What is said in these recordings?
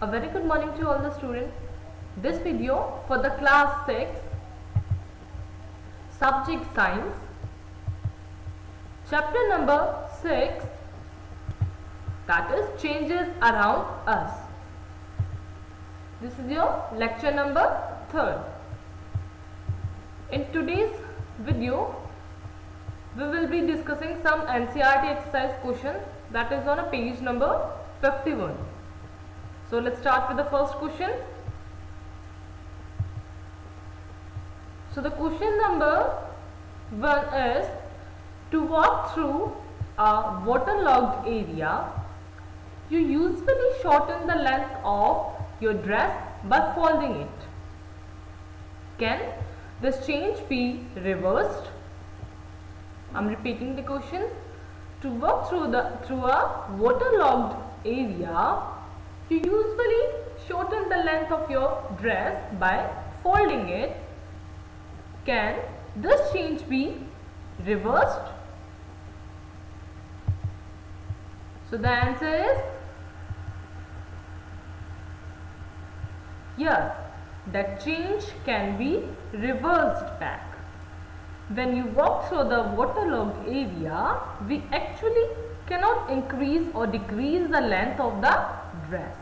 A very good morning to all the students. This video for the class 6 subject science, chapter number 6, that is changes around us. This is your lecture number 3rd. In today's video we will be discussing some NCERT exercise questions that is on a page number 51. So let's start with the first question. So the question number 1 is, to walk through a waterlogged area, you usually shorten the length of your dress by folding it. Can this change be reversed? I'm repeating the question. To walk through a waterlogged area, you usually shorten the length of your dress by folding it. Can this change be reversed? So the answer is yes, that change can be reversed back. When you walk through the waterlogged area, we actually cannot increase or decrease the length of the dress.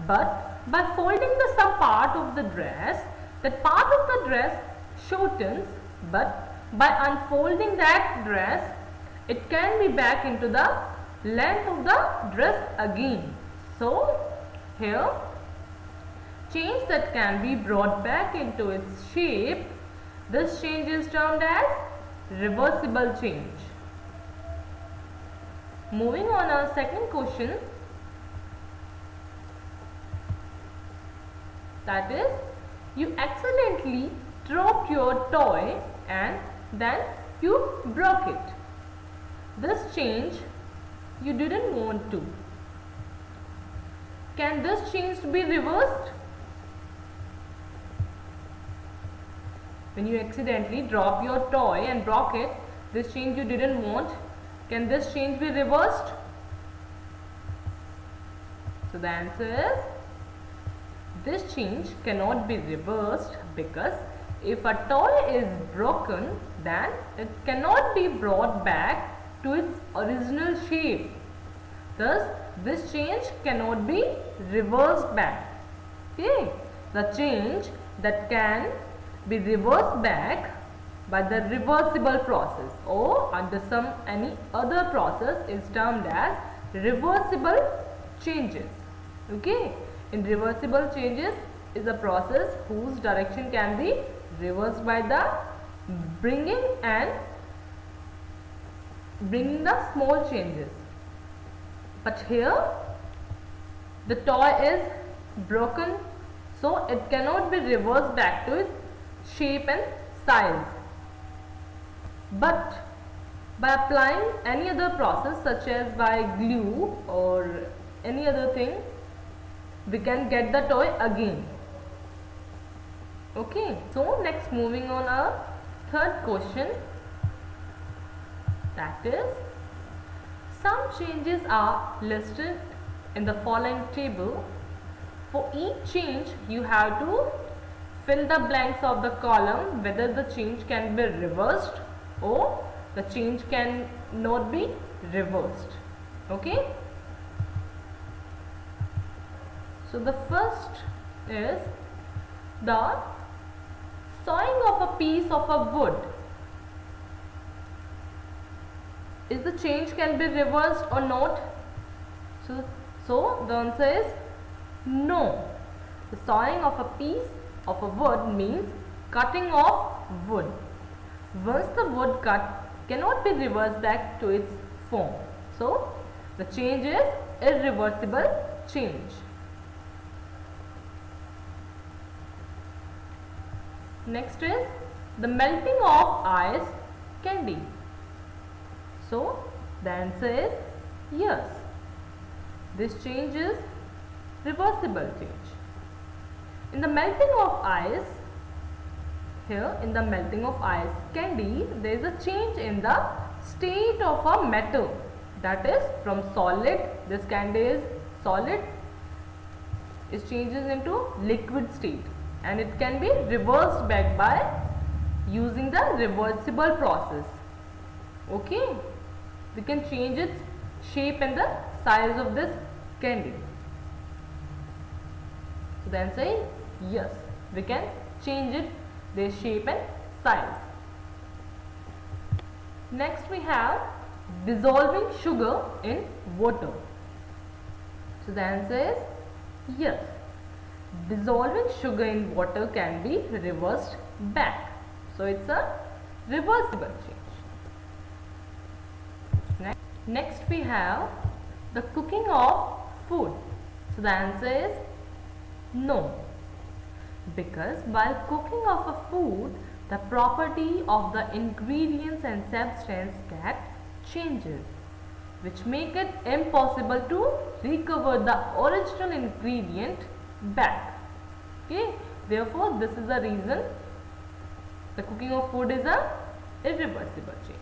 But by folding the some part of the dress, that part of the dress shortens, but by unfolding that dress, it can be back into the length of the dress again. So here, change that can be brought back into its shape, this change is termed as reversible change. Moving on our second question, that is, you accidentally dropped your toy and then you broke it. This change you didn't want to. Can this change be reversed? When you accidentally drop your toy and broke it, this change you didn't want, can this change be reversed? So the answer is, this change cannot be reversed because if a toy is broken, then it cannot be brought back to its original shape. Thus, this change cannot be reversed back. Okay, the change that can be reversed back by the reversible process or under any other process is termed as reversible changes. Okay, in reversible changes is a process whose direction can be reversed by the bringing the small changes. But here the toy is broken, so it cannot be reversed back to its shape and size. But by applying any other process such as by glue or any other thing, we can get the toy again. Okay, so next moving on our third question, that is, some changes are listed in the following table. For each change you have to fill the blanks of the column whether the change can be reversed or the change can not be reversed. Okay. So the first is the sawing of a piece of a wood. Is the change can be reversed or not? So the answer is no. The sawing of a piece of a wood means cutting off wood. Once the wood cut cannot be reversed back to its form. So the change is irreversible change. Next is the melting of ice candy. So the answer is yes. This change is reversible change. In the melting of ice, here in the melting of ice candy, there is a change in the state of a metal, that is from solid, this candy is solid, it changes into liquid state and it can be reversed back by using the reversible process. Okay, we can change its shape and the size of this candy. So the answer is yes, we can change it, their shape and size. Next we have dissolving sugar in water. So the answer is yes, dissolving sugar in water can be reversed back. So it's a reversible change. Next we have the cooking of food. So the answer is no, because while cooking of a food, the property of the ingredients and substance get changes, which make it impossible to recover the original ingredient back. Okay, therefore this is the reason the cooking of food is a irreversible change.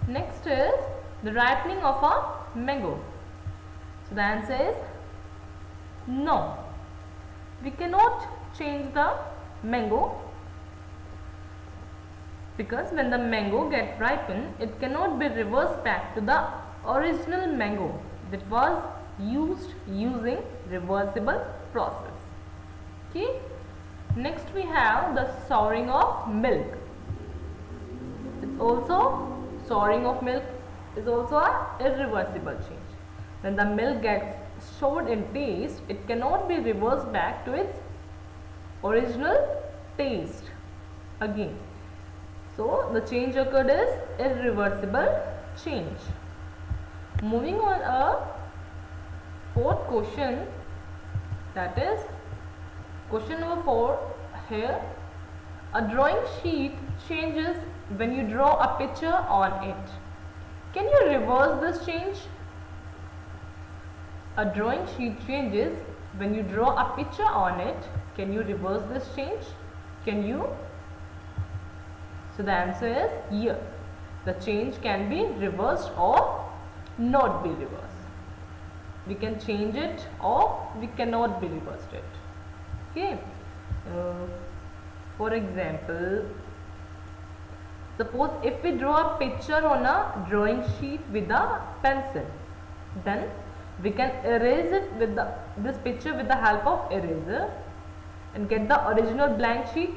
Next is the ripening of a mango. So the answer is no, we cannot change the mango, because when the mango gets ripened, it cannot be reversed back to the original mango that was used using reversible process. Okay. Next we have the souring of milk. It's also souring of milk is also a irreversible change. When the milk gets soured in taste, it cannot be reversed back to its original taste again. So the change occurred is irreversible change. Moving on a fourth question, that is question number 4 here. A drawing sheet changes when you draw a picture on it. Can you reverse this change? A drawing sheet changes when you draw a picture on it. Can you reverse this change? Can you? So the answer is yes. The change can be reversed or not be reversed. We can change it or we cannot be reversed it. Okay. For example, suppose if we draw a picture on a drawing sheet with a pencil, then we can erase it with this picture with the help of eraser and get the original blank sheet.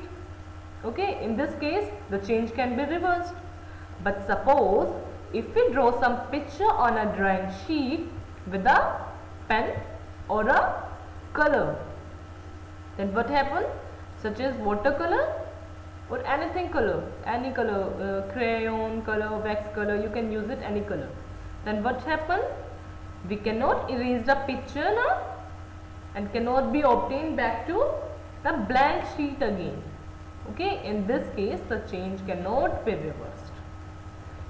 Okay, in this case the change can be reversed. But suppose if we draw some picture on a drawing sheet with a pen or a color, then what happens? Such as watercolor or anything color, any color, crayon color, wax color, you can use it any color. Then what happens? We cannot erase the picture now and cannot be obtained back to the blank sheet again. Okay, in this case the change cannot be reversed.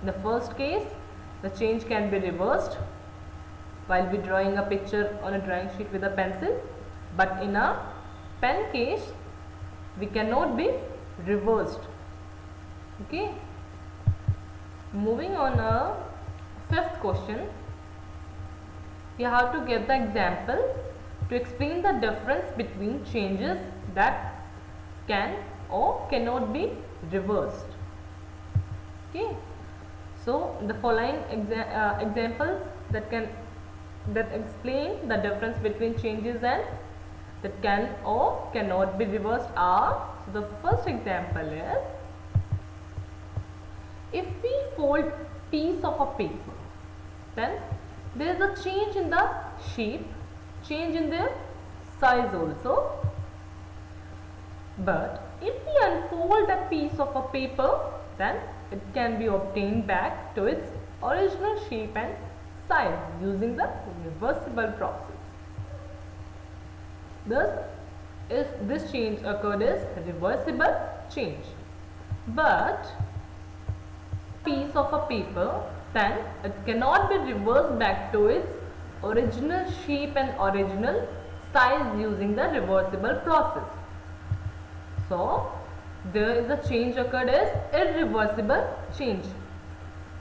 In the first case the change can be reversed while we drawing a picture on a drawing sheet with a pencil, but in a pen case we cannot be reversed. Okay, moving on a fifth question. You have to give the example to explain the difference between changes that can or cannot be reversed. Okay, so the following examples that explain the difference between changes and that can or cannot be reversed are, so the first example is, if we fold piece of a paper, then there is a change in the shape, change in the size also. But if we unfold a piece of a paper, then it can be obtained back to its original shape and size using the reversible process. Thus, if this change occurred as reversible change. But piece of a paper, then it cannot be reversed back to its original shape and original size using the reversible process. So there is a change occurred as irreversible change.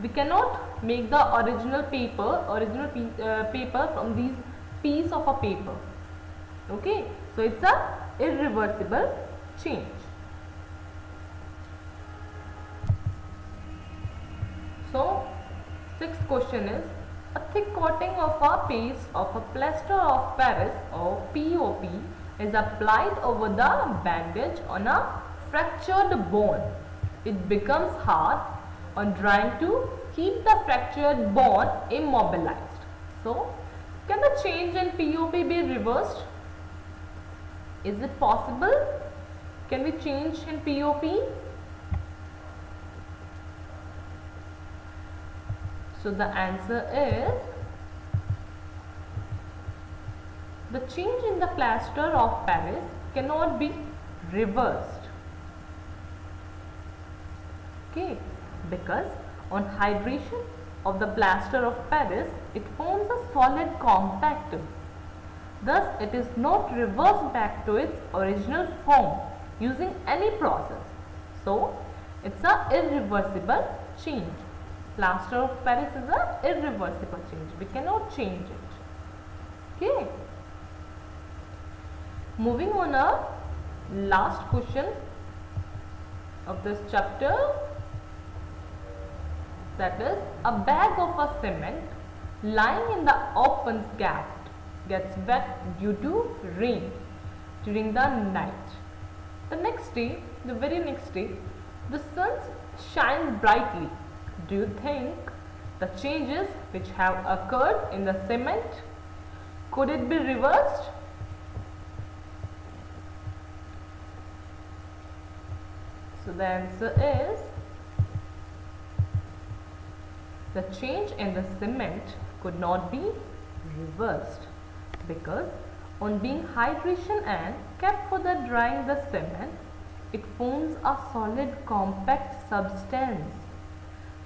We cannot make the original paper from these piece of a paper. Okay, so it's a irreversible change. So sixth question is, a thick coating of a paste of a plaster of Paris or POP is applied over the bandage on a fractured bone. It becomes hard on drying to keep the fractured bone immobilized. So, can the change in POP be reversed? Is it possible? Can we change in POP? So the answer is, the change in the plaster of Paris cannot be reversed. Okay, because on hydration of the plaster of Paris, it forms a solid compactum. Thus, it is not reversed back to its original form using any process. So, it's a irreversible change. Plaster of Paris is a irreversible change. We cannot change it. Okay. Moving on, our last question of this chapter, that is, a bag of a cement lying in the open gap gets wet due to rain during the night. The next day, the very next day, the sun shines brightly. Do you think the changes which have occurred in the cement, could it be reversed? So the answer is, the change in the cement could not be reversed, because on being hydration and kept for the drying the cement, it forms a solid compact substance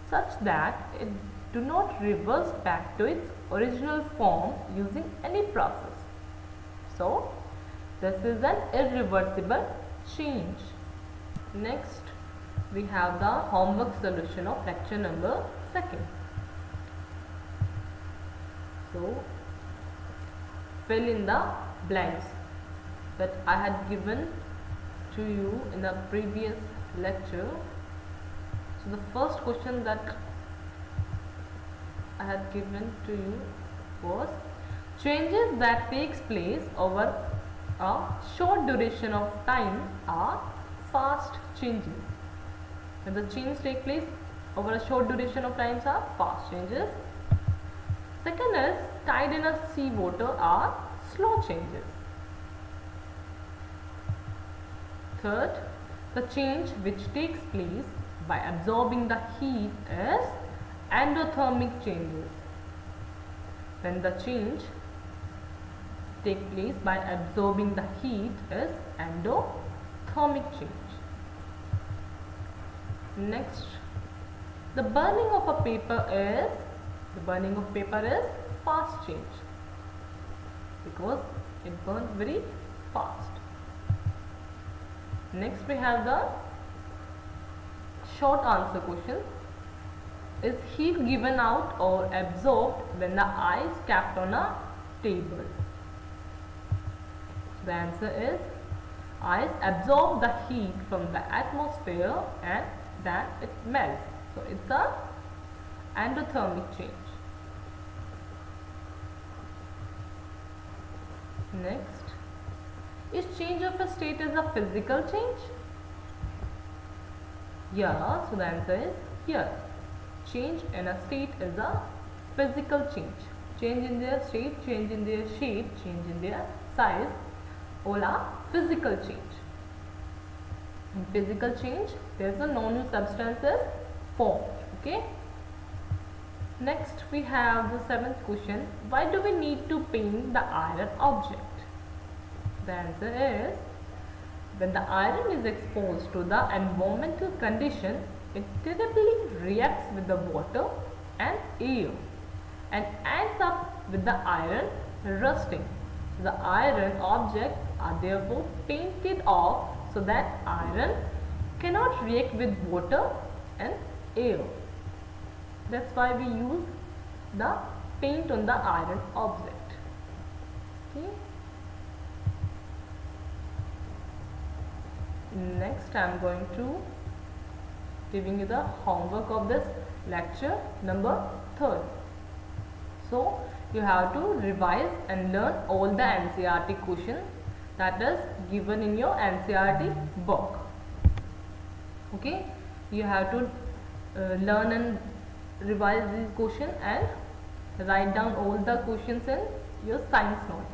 such that it do not reverse back to its original form using any process. So this is an irreversible change. Next, we have the homework solution of lecture number 2. So fill in the blanks that I had given to you in the previous lecture. So the first question that I had given to you was, changes that takes place over a short duration of time are fast changes. When the changes take place over a short duration of times are fast changes. Second is, tide in a sea water are slow changes. Third, the change which takes place by absorbing the heat is endothermic changes. When the change takes place by absorbing the heat is endothermic change. Next, the burning of a paper is fast change, because it burns very fast. Next, we have the short answer question. Is heat given out or absorbed when the ice kept on a table? The answer is, ice absorb the heat from the atmosphere and then it melts. So it's a endothermic change. Next, is change of a state is a physical change? Yeah, so the answer is yes. Change in a state is a physical change. Change in their state, change in their shape, change in their size, all are physical change. In physical change, there is a no-new substances formed. Okay. Next, we have the 7th question. Why do we need to paint the iron object? The answer is, when the iron is exposed to the environmental condition, it terribly reacts with the water and air and ends up with the iron rusting. So the iron objects are therefore painted off so that iron cannot react with water and air. That's why we use the paint on the iron object. next I am going to giving you the homework of this lecture number 3rd. So you have to revise and learn all the NCERT questions that is given in your NCERT book. Okay, you have to learn and revise these questions and write down all the questions in your science notebook.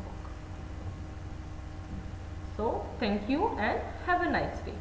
So thank you and have a nice day.